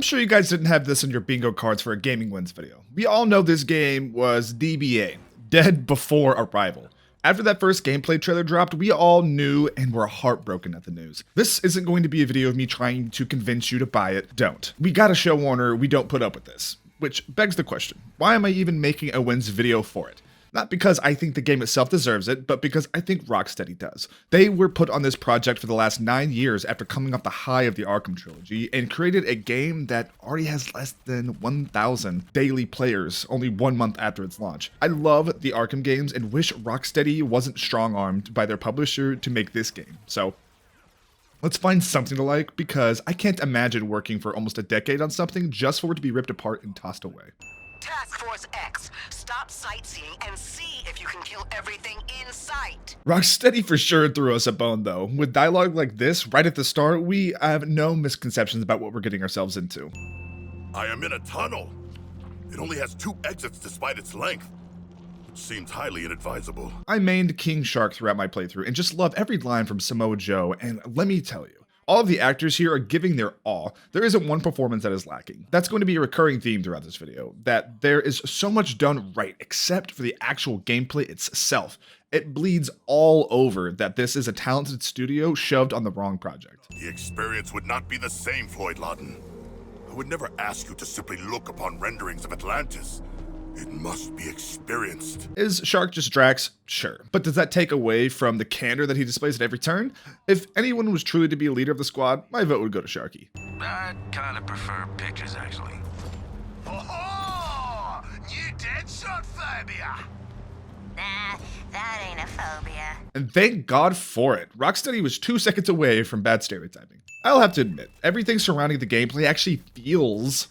I'm sure you guys didn't have this on your bingo cards for a GamingWins video. We all know this game was DBA, Dead Before Arrival. After that first gameplay trailer dropped, we all knew and were heartbroken at the news. This isn't going to be a video of me trying to convince you to buy it. Don't. We gotta show Warner we don't put up with this. Which begs the question, why am I even making a wins video for it? Not because I think the game itself deserves it, but because I think Rocksteady does. They were put on this project for the last 9 years after coming off the high of the Arkham trilogy and created a game that already has less than 1,000 daily players only 1 month after its launch. I love the Arkham games and wish Rocksteady wasn't strong-armed by their publisher to make this game. So let's find something to like, because I can't imagine working for almost a decade on something just for it to be ripped apart and tossed away. Task Force X, stop sightseeing and see if you can kill everything in sight. Rocksteady for sure threw us a bone though. With dialogue like this right at the start, we have no misconceptions about what we're getting ourselves into. I am in a tunnel. It only has 2 exits despite its length, which seems highly inadvisable. I mained King Shark throughout my playthrough and just love every line from Samoa Joe, and let me tell you, all of the actors here are giving their all. There isn't one performance that is lacking. That's going to be a recurring theme throughout this video, that there is so much done right except for the actual gameplay itself. It bleeds all over that this is a talented studio shoved on the wrong project. The experience would not be the same, Floyd Lawton. I would never ask you to simply look upon renderings of Atlantis. It must be experienced. Is Shark just Drax? Sure. But does that take away from the candor that he displays at every turn? If anyone was truly to be a leader of the squad, my vote would go to Sharky. I kind of prefer pictures, actually. Oh, new Deadshot phobia. Nah, that ain't a phobia. And thank God for it. Rocksteady was 2 seconds away from bad stereotyping. I'll have to admit, everything surrounding the gameplay actually feels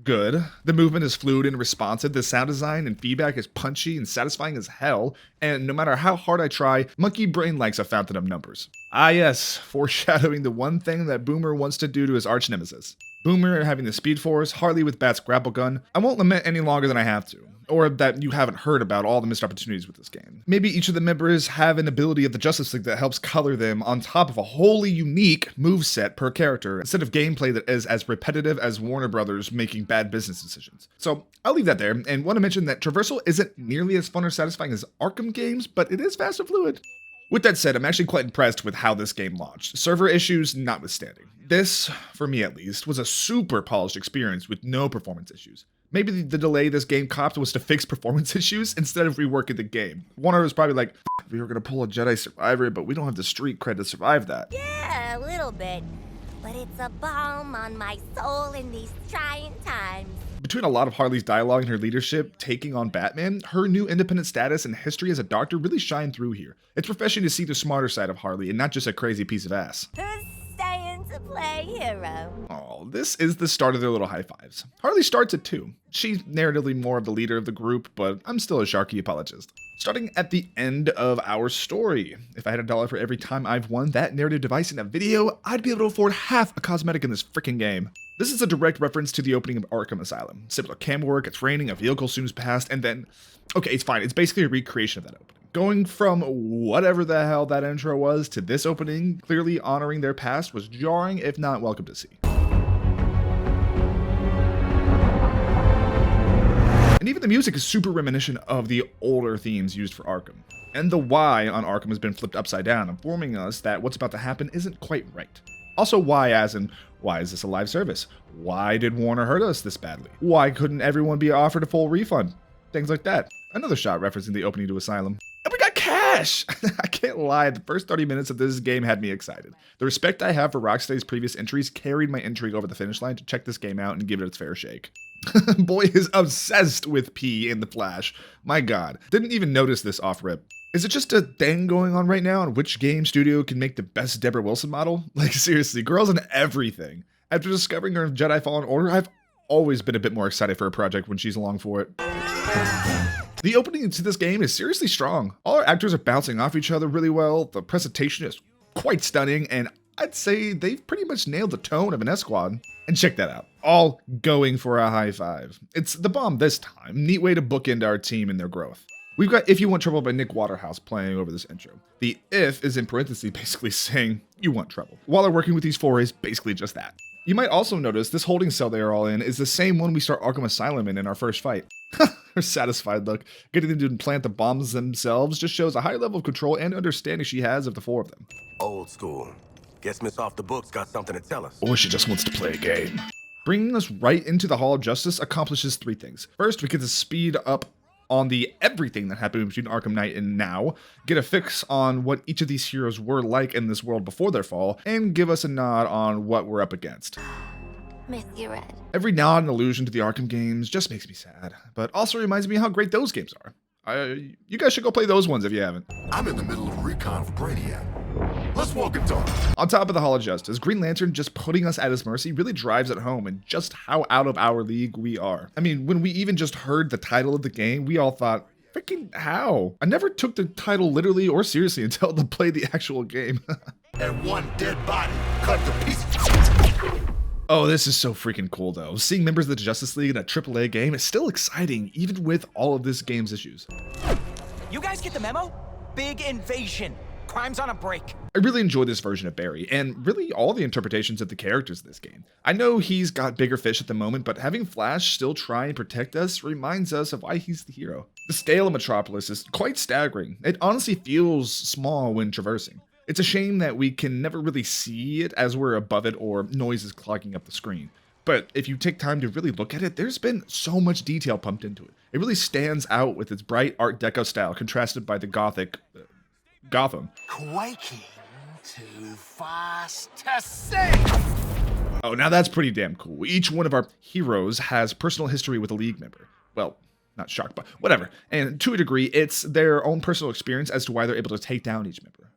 good. The movement is fluid and responsive, the sound design and feedback is punchy and satisfying as hell, and no matter how hard I try, Monkey Brain likes a fountain of numbers. Ah yes, foreshadowing the one thing that Boomer wants to do to his arch nemesis. Boomer having the Speed Force, Harley with Bat's grapple gun. I won't lament any longer than I have to, or that you haven't heard about all the missed opportunities with this game. Maybe each of the members have an ability of the Justice League that helps color them on top of a wholly unique moveset per character, instead of gameplay that is as repetitive as Warner Brothers making bad business decisions. So I'll leave that there, and want to mention that traversal isn't nearly as fun or satisfying as Arkham games, but it is fast and fluid. With that said, I'm actually quite impressed with how this game launched, server issues notwithstanding. This, for me at least, was a super polished experience with no performance issues. Maybe the delay this game copped was to fix performance issues instead of reworking the game. Warner was probably like, we were gonna pull a Jedi Survivor, but we don't have the street cred to survive that. Yeah, a little bit. But it's a balm on my soul in these trying times. Between a lot of Harley's dialogue and her leadership taking on Batman, her new independent status and history as a doctor really shine through here. It's refreshing to see the smarter side of Harley and not just a crazy piece of ass. Who's staying to play hero? Oh, this is the start of their little high fives. Harley starts at 2. She's narratively more of the leader of the group, but I'm still a Sharky apologist. Starting at the end of our story. If I had $1 for every time I've won that narrative device in a video, I'd be able to afford half a cosmetic in this freaking game. This is a direct reference to the opening of Arkham Asylum. Similar camera work, it's raining, a vehicle zooms past, and then, okay, it's fine. It's basically a recreation of that opening. Going from whatever the hell that intro was to this opening, clearly honoring their past, was jarring, if not welcome to see. And even the music is super reminiscent of the older themes used for Arkham. And the Y on Arkham has been flipped upside down, informing us that what's about to happen isn't quite right. Also why as in, why is this a live service? Why did Warner hurt us this badly? Why couldn't everyone be offered a full refund? Things like that. Another shot referencing the opening to Asylum. And we got cash! I can't lie, the first 30 minutes of this game had me excited. The respect I have for Rocksteady's previous entries carried my intrigue over the finish line to check this game out and give it its fair shake. Boy is obsessed with P in the Flash. My god, didn't even notice this off rip. Is it just a thing going on right now on which game studio can make the best Deborah Wilson model? Like seriously, girls in everything. After discovering her in Jedi Fallen Order, I've always been a bit more excited for a project when she's along for it. The opening to this game is seriously strong. All our actors are bouncing off each other really well, the presentation is quite stunning, and I'd say they've pretty much nailed the tone of an S-Squad. And check that out, all going for a high five. It's the bomb this time, neat way to bookend our team and their growth. We've got If You Want Trouble by Nick Waterhouse playing over this intro. The if is in parentheses basically saying, you want trouble. While they're working with these forays, basically just that. You might also notice this holding cell they are all in is the same one we start Arkham Asylum in our first fight. Her satisfied look. Getting them to implant the bombs themselves just shows a high level of control and understanding she has of the four of them. Old school. Guess Miss Off the Book's got something to tell us. Or she just wants to play a game. Bringing us right into the Hall of Justice accomplishes three things. First, we get to speed up on the everything that happened between Arkham Knight and now, get a fix on what each of these heroes were like in this world before their fall, and give us a nod on what we're up against. Miss you, Red. Every nod and allusion to the Arkham games just makes me sad, but also reminds me how great those games are. You guys should go play those ones if you haven't. I'm in the middle of a recon for Brainiac. Let's walk and talk. On top of the Hall of Justice, Green Lantern just putting us at his mercy really drives it home and just how out of our league we are. I mean, when we even just heard the title of the game, we all thought, freaking how? I never took the title literally or seriously until I played the actual game. And one dead body cut to pieces. Oh, this is so freaking cool though. Seeing members of the Justice League in a AAA game is still exciting, even with all of this game's issues. You guys get the memo? Big invasion. Crime's on a break. I really enjoy this version of Barry, and really all the interpretations of the characters in this game. I know he's got bigger fish at the moment, but having Flash still try and protect us reminds us of why he's the hero. The scale of Metropolis is quite staggering. It honestly feels small when traversing. It's a shame that we can never really see it as we're above it or noise is clogging up the screen. But if you take time to really look at it, there's been so much detail pumped into it. It really stands out with its bright Art Deco style contrasted by the Gothic Gotham. Quaking too fast to sing. Oh, now that's pretty damn cool. Each one of our heroes has personal history with a League member. Well, not shocked, but whatever. And to a degree, it's their own personal experience as to why they're able to take down each member.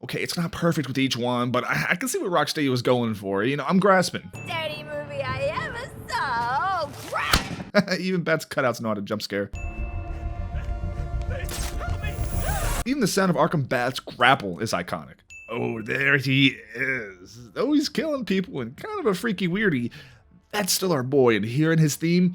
Okay, it's not perfect with each one, but I can see what Rocksteady was going for. You know, I'm grasping. Dirty movie I ever saw. Oh, crap! Even Bat's cutouts know how to jump scare. Even the sound of Arkham Bat's grapple is iconic. Oh, there he is. Though he's killing people and kind of a freaky weirdy, that's still our boy, and hearing his theme,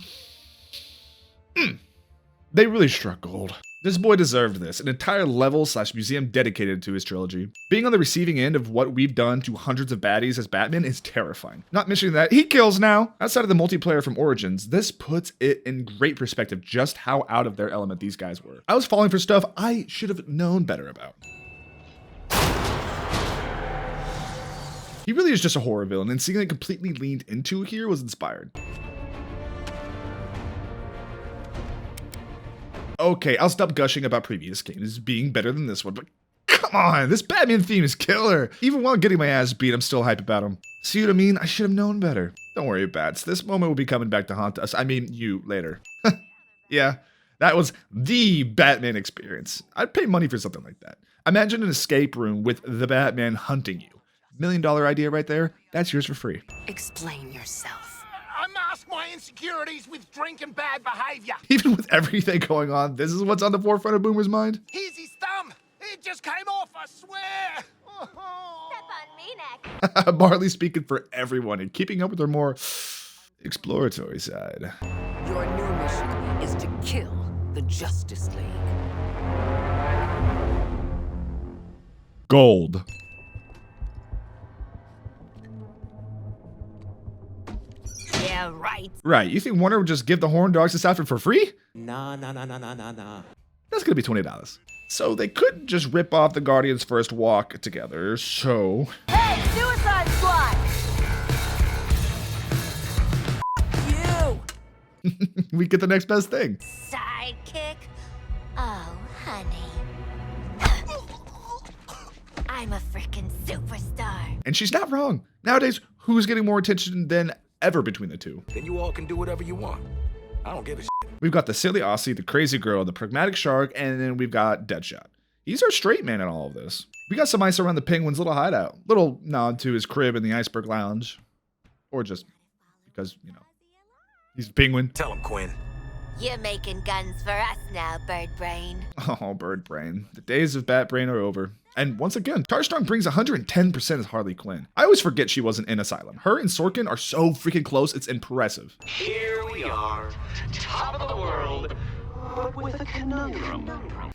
they really struck gold. This boy deserved this, an entire level/museum dedicated to his trilogy. Being on the receiving end of what we've done to hundreds of baddies as Batman is terrifying. Not mentioning that he kills now. Outside of the multiplayer from Origins, this puts it in great perspective just how out of their element these guys were. I was falling for stuff I should have known better about. He really is just a horror villain, and seeing it completely leaned into here was inspired. Okay, I'll stop gushing about previous games being better than this one, but come on, this Batman theme is killer. Even while getting my ass beat, I'm still hyped about him. See what I mean? I should have known better. Don't worry, Bats. This moment will be coming back to haunt us. I mean, you later. Yeah, that was the Batman experience. I'd pay money for something like that. Imagine an escape room with the Batman hunting you. $1 million idea right there. That's yours for free. Explain yourself. I mask my insecurities with drink and bad behavior. Even with everything going on, this is what's on the forefront of Boomer's mind. Here's his thumb. It just came off, I swear. Step on me next. Marley speaking for everyone and keeping up with her more exploratory side. Your new mission is to kill the Justice League. Gold. Yeah, right. Right, you think Warner would just give the Horn Dogs this outfit for free? Nah. That's gonna be $20. So they couldn't just rip off the Guardians' first walk together, so... Hey, Suicide Squad! You! we get the next best thing. Sidekick? Oh, honey. I'm a freaking superstar. And she's not wrong. Nowadays, who's getting more attention than ever between the two? Then you all can do whatever you want. I don't give a shit. We've got the silly Aussie, the crazy girl, the pragmatic shark, and then we've got Deadshot. He's our straight man in all of this. We got some ice around the Penguin's little hideout. Little nod to his crib in the Iceberg Lounge. Or just because, you know, he's a penguin. Tell him, Quinn. You're making guns for us now, Bird Brain. Oh, Bird Brain. The days of Bat Brain are over. And once again, Tarstrong brings 110% as Harley Quinn. I always forget she wasn't in Asylum. Her and Sorkin are so freaking close, it's impressive. Here we are, top of the world, but with a conundrum.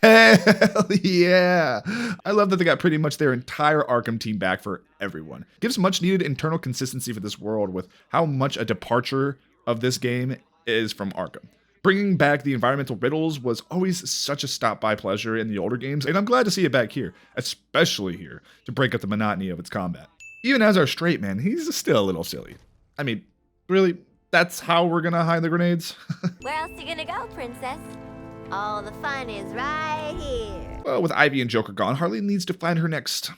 Hell yeah! I love that they got pretty much their entire Arkham team back for everyone. Gives much needed internal consistency for this world with how much a departure of this game is from Arkham. Bringing back the environmental riddles was always such a stop-by pleasure in the older games, and I'm glad to see it back here, especially here, to break up the monotony of its combat. Even as our straight man, he's still a little silly. I mean, really, that's how we're gonna hide the grenades? Where else you gonna go, princess? All the fun is right here. Well, with Ivy and Joker gone, Harley needs to find her next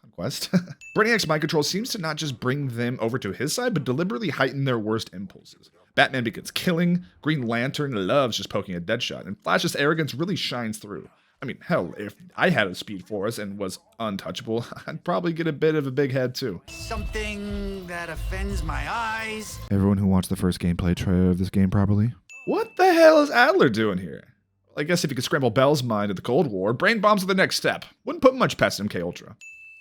conquest. Brainiac's mind control seems to not just bring them over to his side, but deliberately heighten their worst impulses. Batman begins killing, Green Lantern loves just poking a Deadshot, and Flash's arrogance really shines through. I mean, hell, if I had a Speed Force and was untouchable, I'd probably get a bit of a big head too. Something that offends my eyes. Everyone who watched the first gameplay trailer of this game properly? What the hell is Adler doing here? I guess if he could scramble Bell's mind at the Cold War, brain bombs are the next step. Wouldn't put much past MK Ultra.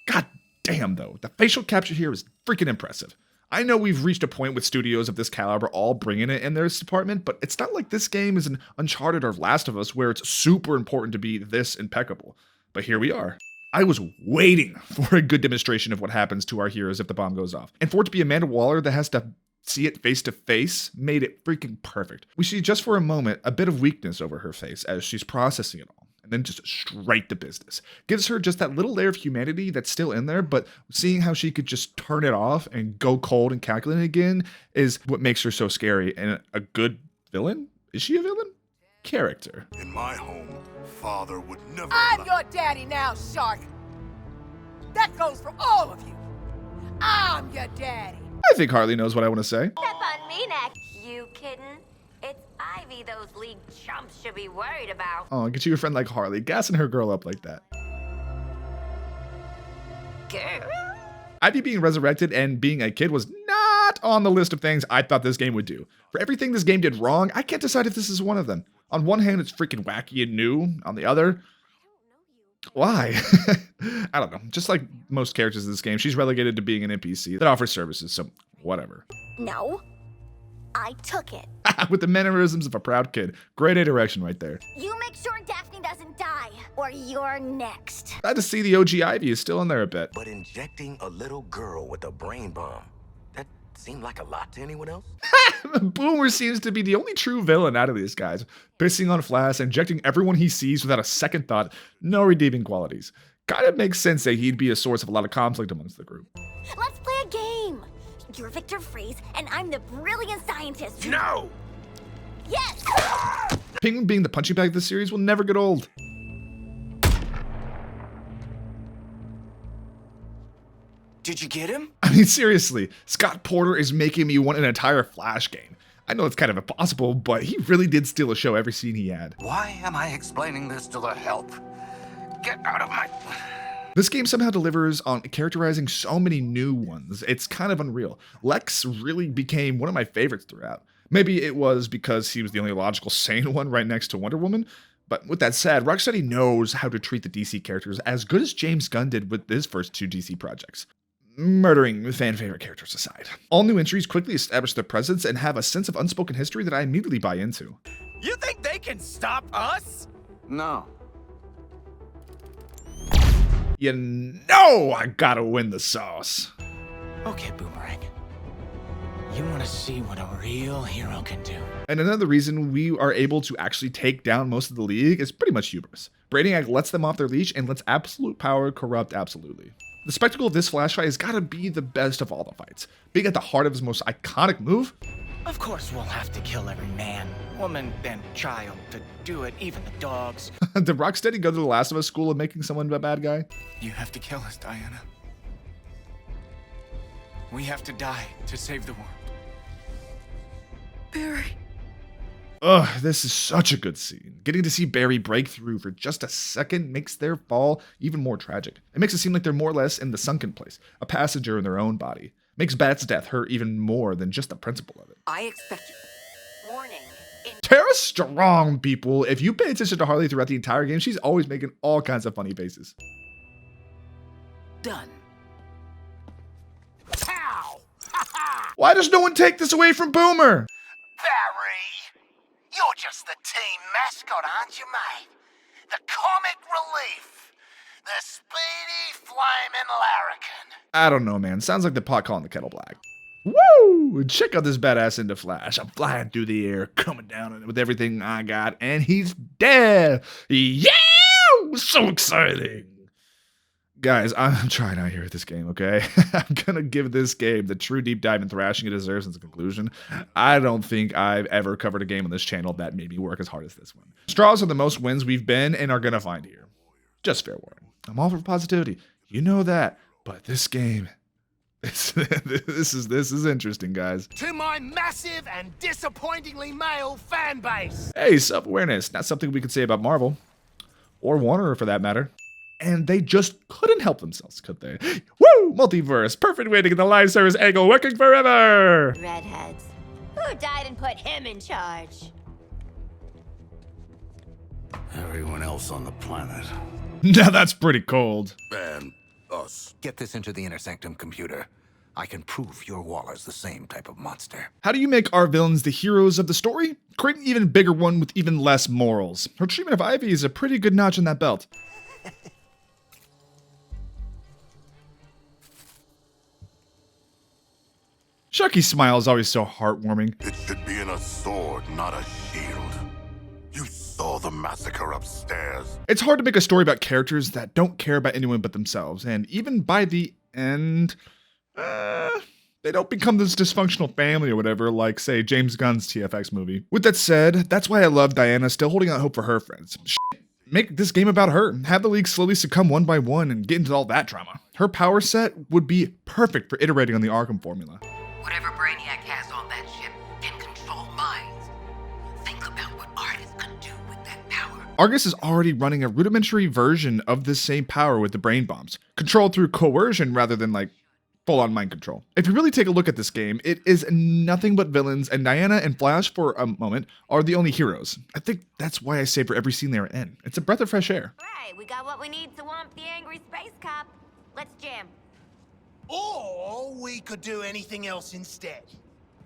God damn though, the facial capture here is freaking impressive. I know we've reached a point with studios of this caliber all bringing it in their department, but it's not like this game is an Uncharted or Last of Us where it's super important to be this impeccable. But here we are. I was waiting for a good demonstration of what happens to our heroes if the bomb goes off. And for it to be Amanda Waller that has to see it face to face made it freaking perfect. We see just for a moment a bit of weakness over her face as she's processing it all. And then just straight to business. Gives her just that little layer of humanity that's still in there, but seeing how she could just turn it off and go cold and calculating again is what makes her so scary and a good villain. Is she a villain? Character. In my home, father would never. I'm your daddy now, Shark. That goes for all of you. I'm your daddy. I think Harley knows what I want to say. Step on me next, you kitten. It's Ivy those league chumps should be worried about. Oh, get you a friend like Harley, gassing her girl up like that. Girl. Ivy being resurrected and being a kid was not on the list of things I thought this game would do. For everything this game did wrong, I can't decide if this is one of them. On one hand, it's freaking wacky and new. On the other, why? I don't know. Just like most characters in this game, she's relegated to being an NPC that offers services, so whatever. No, I took it. With the mannerisms of a proud kid. Great A direction right there. You make sure Daphne doesn't die, or you're next. Glad to see the OG Ivy is still in there a bit. But injecting a little girl with a brain bomb, that seemed like a lot to anyone else? Boomer seems to be the only true villain out of these guys. Pissing on Flash, injecting everyone he sees without a second thought. No redeeming qualities. Kinda makes sense that he'd be a source of a lot of conflict amongst the group. Let's play a game. You're Victor Freeze, and I'm the brilliant scientist. No! Yes! Penguin being the punching bag of the series will never get old. Did you get him? I mean, seriously, Scott Porter is making me want an entire Flash game. I know it's kind of impossible, but he really did steal a show every scene he had. Why am I explaining this to the help? Get out of my... This game somehow delivers on characterizing so many new ones. It's kind of unreal. Lex really became one of my favorites throughout. Maybe it was because he was the only logical sane one right next to Wonder Woman. But with that said, Rocksteady knows how to treat the DC characters as good as James Gunn did with his first two DC projects. Murdering fan favorite characters aside. All new entries quickly establish their presence and have a sense of unspoken history that I immediately buy into. You think they can stop us? No. You know I gotta win the sauce. Okay, Boomerang. You want to see what a real hero can do. And another reason we are able to actually take down most of the league is pretty much hubris. Brainiac lets them off their leash and lets absolute power corrupt absolutely. The spectacle of this Flash fight has gotta be the best of all the fights. Being at the heart of his most iconic move. Of course we'll have to kill every man, woman, and child to do it, even the dogs. Did Rocksteady go to the Last of Us school of making someone a bad guy? You have to kill us, Diana. We have to die to save the world. Barry. Ugh, this is such a good scene. Getting to see Barry break through for just a second makes their fall even more tragic. It makes it seem like they're more or less in the sunken place, a passenger in their own body. Makes Bat's death hurt even more than just the principle of it. I expect you. Warning. Tara's strong, people. If you pay attention to Harley throughout the entire game, she's always making all kinds of funny faces. Done. Pow! Why does no one take this away from Boomer? Barry! You're just the team out, aren't you, mate? The comic relief. The speedy flaming larrikin. I don't know, man. Sounds like the pot calling the kettle black. Woo! Check out this badass into Flash. I'm flying through the air, coming down with everything I got, and he's dead. Yeah! So exciting. Guys, I'm trying out here with this game, okay? I'm gonna give this game the true deep dive and thrashing it deserves in its conclusion. I don't think I've ever covered a game on this channel that made me work as hard as this one. Straws are the most wins we've been and are gonna find here. Just fair warning. I'm all for positivity. You know that. But this game, this is interesting, guys. To my massive and disappointingly male fan base. Hey, self-awareness. Not something we could say about Marvel. Or Warner, for that matter. And they just couldn't help themselves, could they? Woo! Multiverse. Perfect way to get the live service angle working forever. Redheads. Who died and put him in charge? Everyone else on the planet. Now that's pretty cold. And us. Get this into the inner sanctum computer. I can prove your Waller's the same type of monster. How do you make our villains the heroes of the story? Create an even bigger one with even less morals. Her treatment of Ivy is a pretty good notch in that belt. Sharky's smile is always so heartwarming. It should be in a sword, not a shield. You saw the massacre upstairs. It's hard to make a story about characters that don't care about anyone but themselves, and even by the end, they don't become this dysfunctional family or whatever, like, say, James Gunn's TFX movie. With that said, that's why I love Diana still holding out hope for her friends. Make this game about her. Have the League slowly succumb one by one and get into all that drama. Her power set would be perfect for iterating on the Arkham formula. Whatever Brainiac has on that ship can control minds. Think about what Argus can do with that power. Argus is already running a rudimentary version of this same power with the brain bombs, controlled through coercion rather than like full-on mind control. If you really take a look at this game, it is nothing but villains, and Diana and Flash, for a moment, are the only heroes. I think that's why I savor every scene they are in. It's a breath of fresh air. Right, we got what we need to womp the angry space cop. Let's jam. Or we could do anything else instead.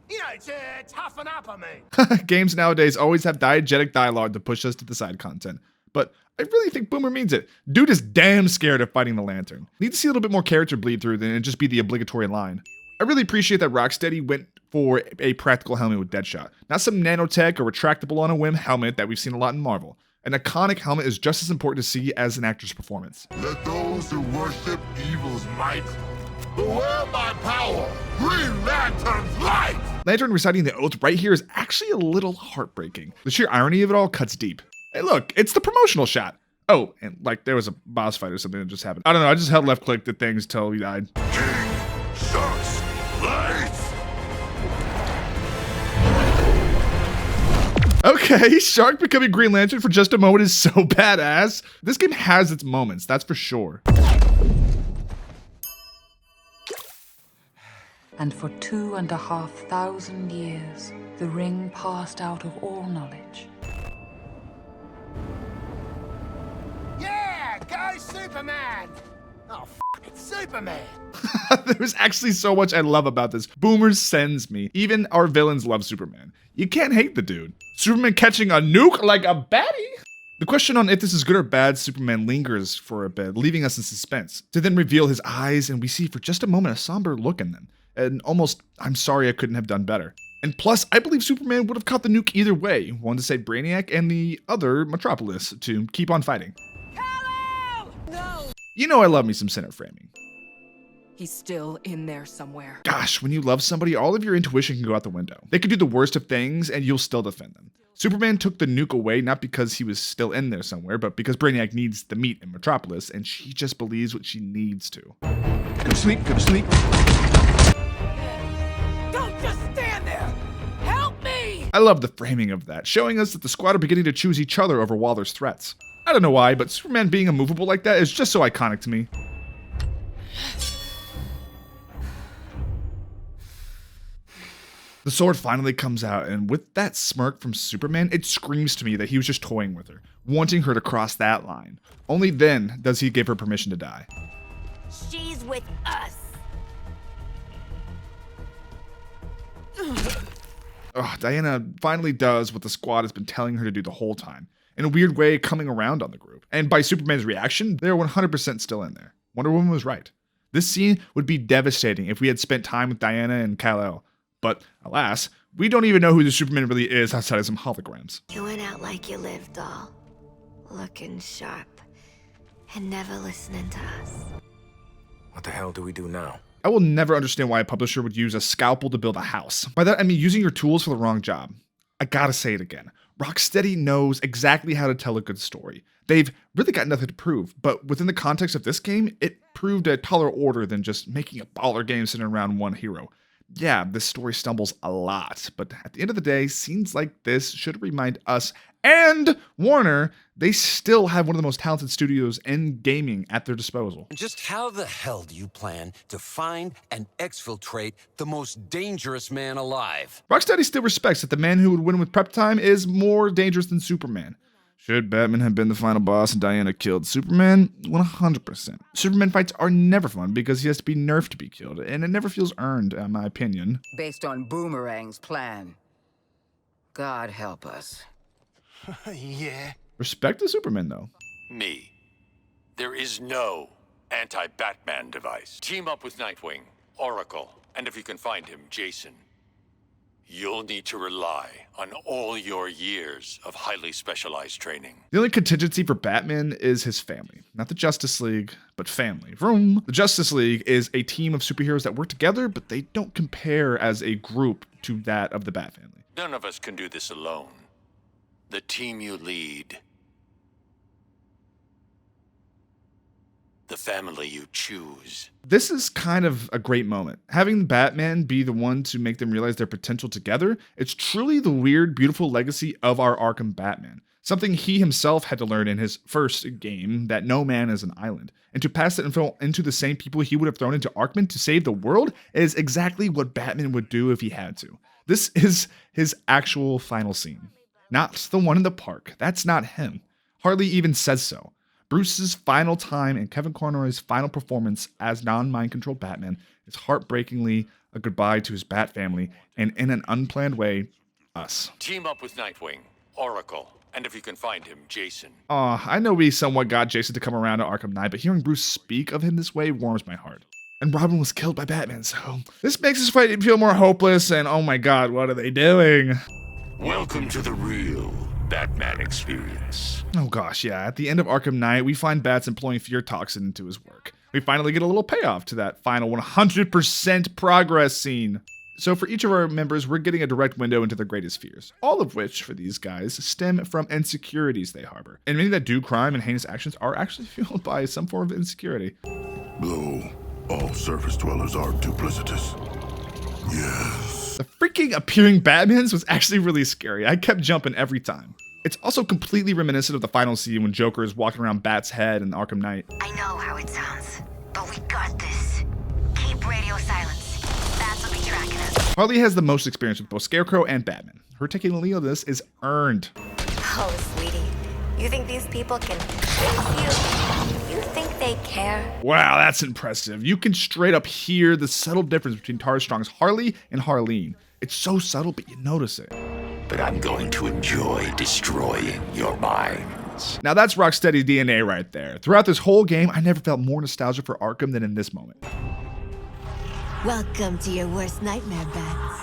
You know, to toughen up, I mean. Games nowadays always have diegetic dialogue to push us to the side content. But I really think Boomer means it. Dude is damn scared of fighting the Lantern. Need to see a little bit more character bleed through than it just be the obligatory line. I really appreciate that Rocksteady went for a practical helmet with Deadshot. Not some nanotech or retractable on a whim helmet that we've seen a lot in Marvel. An iconic helmet is just as important to see as an actor's performance. Let those who worship evil's might beware my power. Green Lantern's light. Lantern reciting the oath right here is actually a little heartbreaking. The sheer irony of it all cuts deep. Hey look, it's the promotional shot. Oh, and like there was a boss fight or something that just happened. I don't know, I just held left click to things till he died. King Shark's lights. Okay, Shark becoming Green Lantern for just a moment is so badass. This game has its moments, that's for sure. And for 2,500 years, the ring passed out of all knowledge. Yeah, go Superman! Oh, it's Superman! There's actually so much I love about this. Boomer sends me. Even our villains love Superman. You can't hate the dude. Superman catching a nuke like a baddie? The question on if this is good or bad Superman lingers for a bit, leaving us in suspense, to then reveal his eyes and we see for just a moment a somber look in them. And almost, I'm sorry I couldn't have done better. And plus, I believe Superman would have caught the nuke either way. One to save Brainiac and the other, Metropolis, to keep on fighting. No! You know I love me some center framing. He's still in there somewhere. Gosh, when you love somebody, all of your intuition can go out the window. They could do the worst of things and you'll still defend them. Superman took the nuke away not because he was still in there somewhere, but because Brainiac needs the meat in Metropolis and she just believes what she needs to. Go to sleep, go to sleep. Don't just stand there! Help me! I love the framing of that, showing us that the squad are beginning to choose each other over Waller's threats. I don't know why, but Superman being immovable like that is just so iconic to me. The sword finally comes out, and with that smirk from Superman, it screams to me that he was just toying with her, wanting her to cross that line. Only then does he give her permission to die. She's with us. Diana finally does what the squad has been telling her to do the whole time. in a weird way coming around on the group. And by Superman's reaction, they're 100% still in there. Wonder Woman was right. This scene would be devastating if we had spent time with Diana and Kal-El. But alas, we don't even know who the Superman really is outside of some holograms. You went out like you lived, doll. Looking sharp. And never listening to us. What the hell do we do now? I will never understand why a publisher would use a scalpel to build a house. By that, I mean using your tools for the wrong job. I gotta say it again. Rocksteady knows exactly how to tell a good story. They've really got nothing to prove, but within the context of this game, it proved a taller order than just making a baller game centered around one hero. Yeah, this story stumbles a lot, but at the end of the day, scenes like this should remind us and Warner they still have one of the most talented studios in gaming at their disposal. Just how the hell do you plan to find and exfiltrate the most dangerous man alive? Rocksteady still respects that the man who would win with prep time is more dangerous than Superman. Should Batman have been the final boss and Diana killed Superman? 100%. Superman fights are never fun because he has to be nerfed to be killed, and it never feels earned, in my opinion. Based on Boomerang's plan. God help us. Yeah. Respect to Superman, though. Me. There is no anti-Batman device. Team up with Nightwing, Oracle, and if you can find him, Jason. You'll need to rely on all your years of highly specialized training. The only contingency for Batman is his family. Not the Justice League, but family. Vroom. The Justice League is a team of superheroes that work together, but they don't compare as a group to that of the Bat family. None of us can do this alone. The team you lead, the family you choose. This is kind of a great moment. Having Batman be the one to make them realize their potential together, it's truly the weird, beautiful legacy of our Arkham Batman. Something he himself had to learn in his first game, that no man is an island. And to pass that info into the same people he would have thrown into Arkham to save the world is exactly what Batman would do if he had to. This is his actual final scene. Not the one in the park. That's not him. Harley even says so. Bruce's final time and Kevin Conroy's final performance as non-mind-controlled Batman is heartbreakingly a goodbye to his Bat family, and in an unplanned way, us. Team up with Nightwing, Oracle, and if you can find him, Jason. I know we somewhat got Jason to come around to Arkham Knight, but hearing Bruce speak of him this way warms my heart. And Robin was killed by Batman, so this makes this fight feel more hopeless, and oh my god, what are they doing? Welcome to the real Batman experience. Oh gosh, yeah. At the end of Arkham Knight, we find Bats employing fear toxin into his work. We finally get a little payoff to that final 100% progress scene. So for each of our members, we're getting a direct window into their greatest fears. All of which, for these guys, stem from insecurities they harbor. And many that do crime and heinous actions are actually fueled by some form of insecurity. Blow. All surface dwellers are duplicitous. Yes. The freaking appearing Batmans was actually really scary. I kept jumping every time. It's also completely reminiscent of the final scene when Joker is walking around Bat's head in Arkham Knight. I know how it sounds, but we got this. Keep radio silence. Bats will be tracking us. Harley has the most experience with both Scarecrow and Batman. Her taking the lead on this is earned. Oh, sweetie. You think these people can fix you? You think they care? Wow, that's impressive. You can straight up hear the subtle difference between Tara Strong's Harley and Harleen. It's so subtle, but you notice it. But I'm going to enjoy destroying your minds. Now that's Rocksteady DNA right there. Throughout this whole game, I never felt more nostalgia for Arkham than in this moment. Welcome to your worst nightmare, Bats.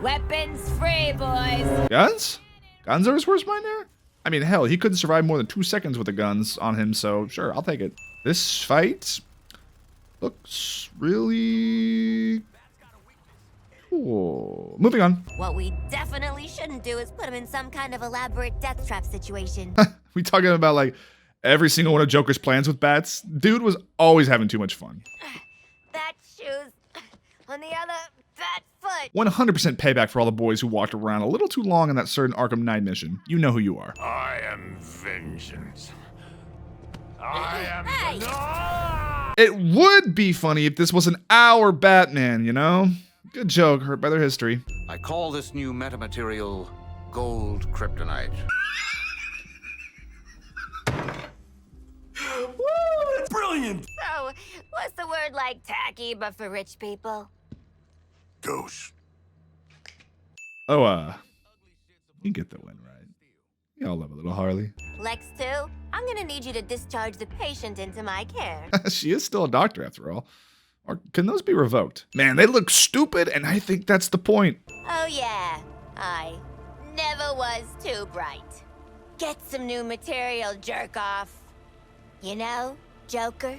Weapons free, boys. Guns? Guns are his worst nightmare? I mean, hell, he couldn't survive more than 2 seconds with the guns on him, so sure, I'll take it. This fight looks really cool. Moving on. What we definitely shouldn't do is put him in some kind of elaborate death trap situation. We talking about like every single one of Joker's plans with Bats? Dude was always having too much fun. Bat shoes on the other bat foot. 100% payback for all the boys who walked around a little too long on that certain Arkham Knight mission. You know who you are. I am vengeance. I am Hey! It would be funny if this wasn't our Batman, you know? Good joke, hurt by their history. I call this new metamaterial gold kryptonite. Woo! That's brilliant! So, what's the word like tacky but for rich people? Ghost. Oh, you get the win, right? We all love a little Harley. Lex 2, I'm gonna need you to discharge the patient into my care. She is still a doctor after all. Or can those be revoked? Man, they look stupid, and I think that's the point. Oh yeah, I never was too bright. Get some new material, jerk off. You know, Joker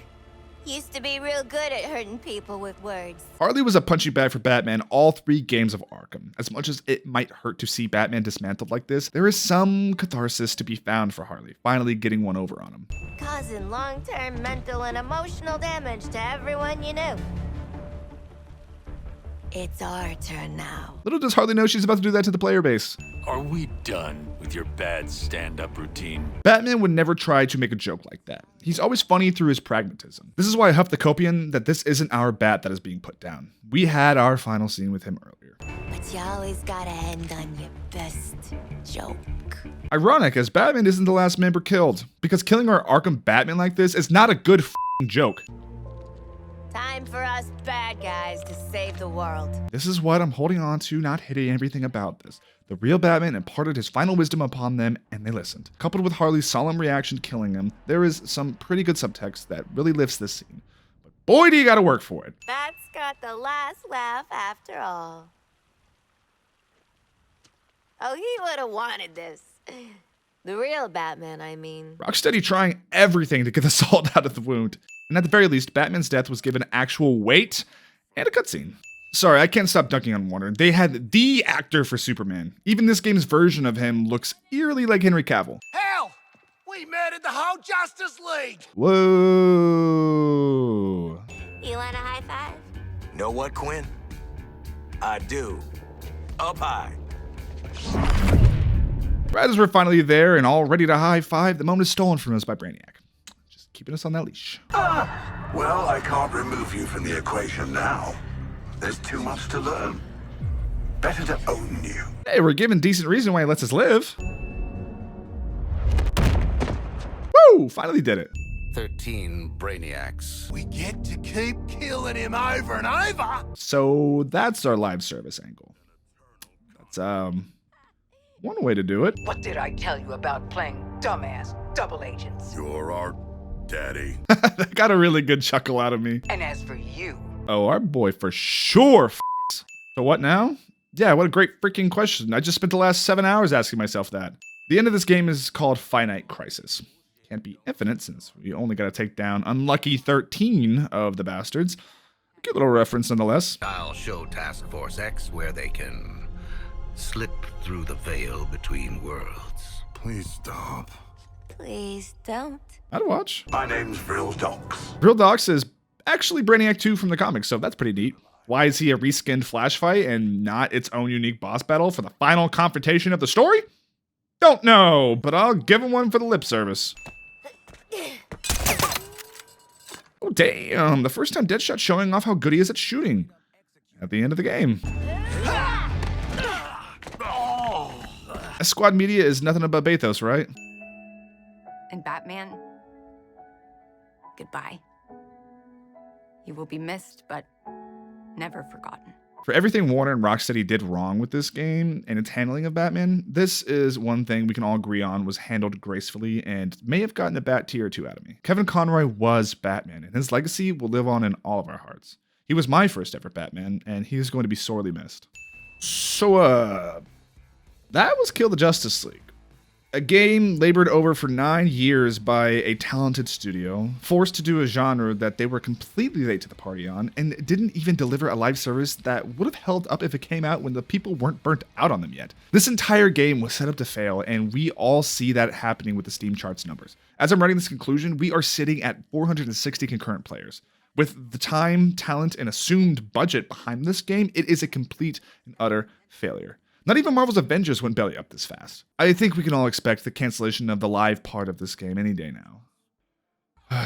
used to be real good at hurting people with words. Harley was a punching bag for Batman all 3 games of Arkham. As much as it might hurt to see Batman dismantled like this, there is some catharsis to be found for Harley, finally getting one over on him. Causing long-term mental and emotional damage to everyone you knew. It's our turn now. Little does Harley know she's about to do that to the player base. Are we done with your bad stand-up routine? Batman would never try to make a joke like that. He's always funny through his pragmatism. This is why I huffed the Copian that this isn't our Bat that is being put down. We had our final scene with him earlier. But you always gotta end on your best joke. Ironic, as Batman isn't the last member killed, because killing our Arkham Batman like this is not a good f***ing joke. Time for us bad guys to save the world. This is what I'm holding on to, not hitting everything about this. The real Batman imparted his final wisdom upon them, and they listened. Coupled with Harley's solemn reaction to killing him, there is some pretty good subtext that really lifts this scene. But boy, do you gotta work for it. Bat's got the last laugh after all. Oh, he would have wanted this. The real Batman, I mean. Rocksteady trying everything to get the salt out of the wound. And at the very least, Batman's death was given actual weight and a cutscene. Sorry, I can't stop dunking on Warner. They had the actor for Superman. Even this game's version of him looks eerily like Henry Cavill. Hell, we murdered the whole Justice League. Whoa. You want a high five? Know what, Quinn? I do. Up high. Right as we're finally there and all ready to high five, the moment is stolen from us by Brainiac. Just keeping us on that leash. Well, I can't remove you from the equation now. There's too much to learn. Better to own you. Hey, we're given decent reason why he lets us live. Woo! Finally did it. 13 Brainiacs. We get to keep killing him over and over. So that's our live service angle. That's, one way to do it. What did I tell you about playing dumbass double agents? You're our daddy. That got a really good chuckle out of me. And as for you... Oh, our boy for sure f***s. So what now? Yeah, what a great freaking question. I just spent the last 7 hours asking myself that. The end of this game is called Finite Crisis. Can't be infinite since we only gotta take down unlucky 13 of the bastards. Good little reference nonetheless. I'll show Task Force X where they can slip through the veil between worlds. Please stop. Please don't. I'd watch. My name's Vril Dox. Vril Dox is actually Brainiac 2 from the comics, so that's pretty neat. Why is he a reskinned Flash fight and not its own unique boss battle for the final confrontation of the story? Don't know, but I'll give him one for the lip service. Oh, damn. The first time Deadshot showing off how good he is at shooting at the end of the game. Squad Media is nothing but bathos, right? And Batman, goodbye. You will be missed, but never forgotten. For everything Warner and Rocksteady did wrong with this game and its handling of Batman, this is one thing we can all agree on was handled gracefully and may have gotten a bat tier or two out of me. Kevin Conroy was Batman, and his legacy will live on in all of our hearts. He was my first ever Batman, and he is going to be sorely missed. So, that was Kill the Justice League. A game labored over for 9 years by a talented studio, forced to do a genre that they were completely late to the party on, and didn't even deliver a live service that would have held up if it came out when the people weren't burnt out on them yet. This entire game was set up to fail, and we all see that happening with the Steam charts numbers. As I'm writing this conclusion, we are sitting at 460 concurrent players. With the time, talent, and assumed budget behind this game, it is a complete and utter failure. Not even Marvel's Avengers went belly up this fast. I think we can all expect the cancellation of the live part of this game any day now.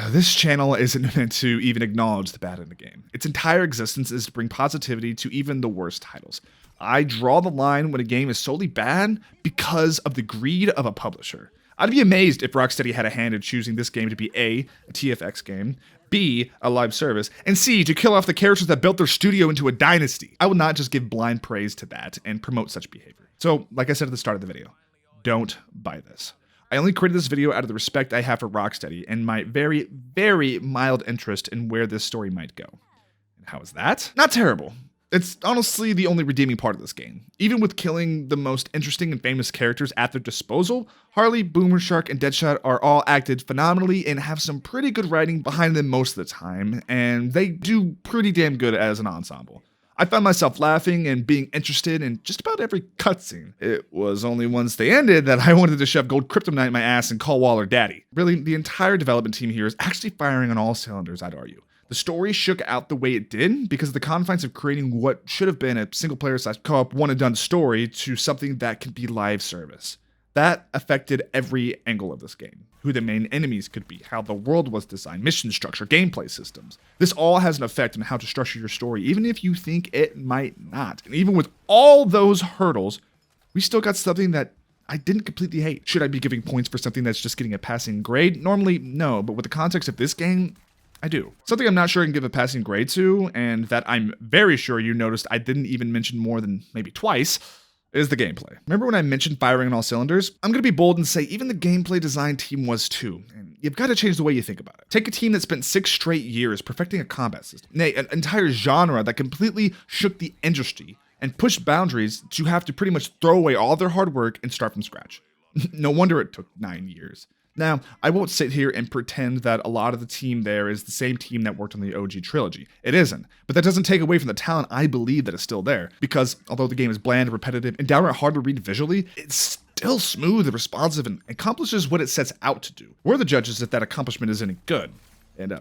This channel isn't meant to even acknowledge the bad in the game. Its entire existence is to bring positivity to even the worst titles. I draw the line when a game is solely bad because of the greed of a publisher. I'd be amazed if Rocksteady had a hand in choosing this game to be A TFX game, B, a live service, and C, to kill off the characters that built their studio into a dynasty. I will not just give blind praise to that and promote such behavior. So, like I said at the start of the video, don't buy this. I only created this video out of the respect I have for Rocksteady and my very, very mild interest in where this story might go. And how is that? Not terrible. It's honestly the only redeeming part of this game. Even with killing the most interesting and famous characters at their disposal, Harley, Boomer Shark, and Deadshot are all acted phenomenally and have some pretty good writing behind them most of the time, and they do pretty damn good as an ensemble. I found myself laughing and being interested in just about every cutscene. It was only once they ended that I wanted to shove gold kryptonite in my ass and call Waller daddy. Really, the entire development team here is actually firing on all cylinders, I'd argue. The story shook out the way it did because of the confines of creating what should have been a single-player / co-op one-and-done story to something that can be live service. That affected every angle of this game. Who the main enemies could be, how the world was designed, mission structure, gameplay systems. This all has an effect on how to structure your story, even if you think it might not. And even with all those hurdles, we still got something that I didn't completely hate. Should I be giving points for something that's just getting a passing grade? Normally, no, but with the context of this game, I do. Something I'm not sure I can give a passing grade to, and that I'm very sure you noticed I didn't even mention more than maybe twice, is the gameplay. Remember when I mentioned firing on all cylinders? I'm gonna be bold and say even the gameplay design team was too, and you've got to change the way you think about it. Take a team that spent 6 straight years perfecting a combat system, nay, an entire genre that completely shook the industry and pushed boundaries to have to pretty much throw away all their hard work and start from scratch. No wonder it took 9 years. Now, I won't sit here and pretend that a lot of the team there is the same team that worked on the OG trilogy. It isn't. But that doesn't take away from the talent I believe that is still there. Because although the game is bland, repetitive, and downright hard to read visually, it's still smooth and responsive and accomplishes what it sets out to do. We're the judges if that accomplishment is any good. And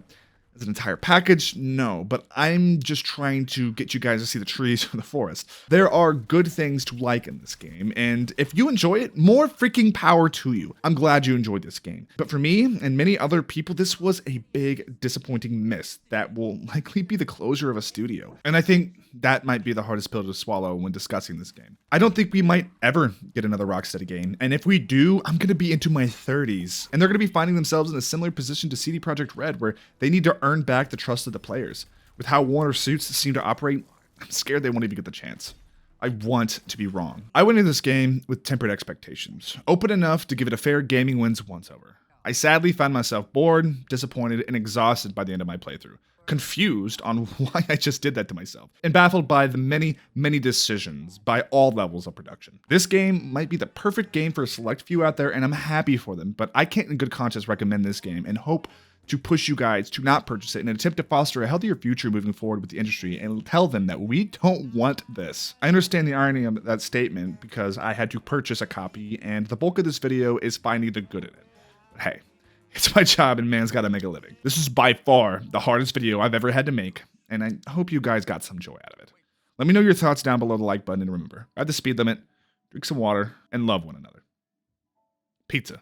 as an entire package, no, but I'm just trying to get you guys to see the trees from the forest. There are good things to like in this game, and if you enjoy it, more freaking power to you. I'm glad you enjoyed this game. But for me and many other people, this was a big, disappointing miss that will likely be the closure of a studio. And I think that might be the hardest pill to swallow when discussing this game. I don't think we might ever get another Rocksteady game, and if we do, I'm gonna be into my 30s, and they're gonna be finding themselves in a similar position to CD Projekt Red, where they need to earn back the trust of the players. With how Warner Suits seem to operate, I'm scared they won't even get the chance. I want to be wrong. I went into this game with tempered expectations, open enough to give it a fair GamingWins once-over. I sadly found myself bored, disappointed, and exhausted by the end of my playthrough. Confused on why I just did that to myself, and baffled by the many, many decisions by all levels of production. This game might be the perfect game for a select few out there, and I'm happy for them, but I can't in good conscience recommend this game and hope to push you guys to not purchase it in an attempt to foster a healthier future moving forward with the industry and tell them that we don't want this. I understand the irony of that statement because I had to purchase a copy, and the bulk of this video is finding the good in it. But hey, it's my job and man's gotta make a living. This is by far the hardest video I've ever had to make, and I hope you guys got some joy out of it. Let me know your thoughts down below the like button, and remember, ride the speed limit, drink some water, and love one another. Pizza.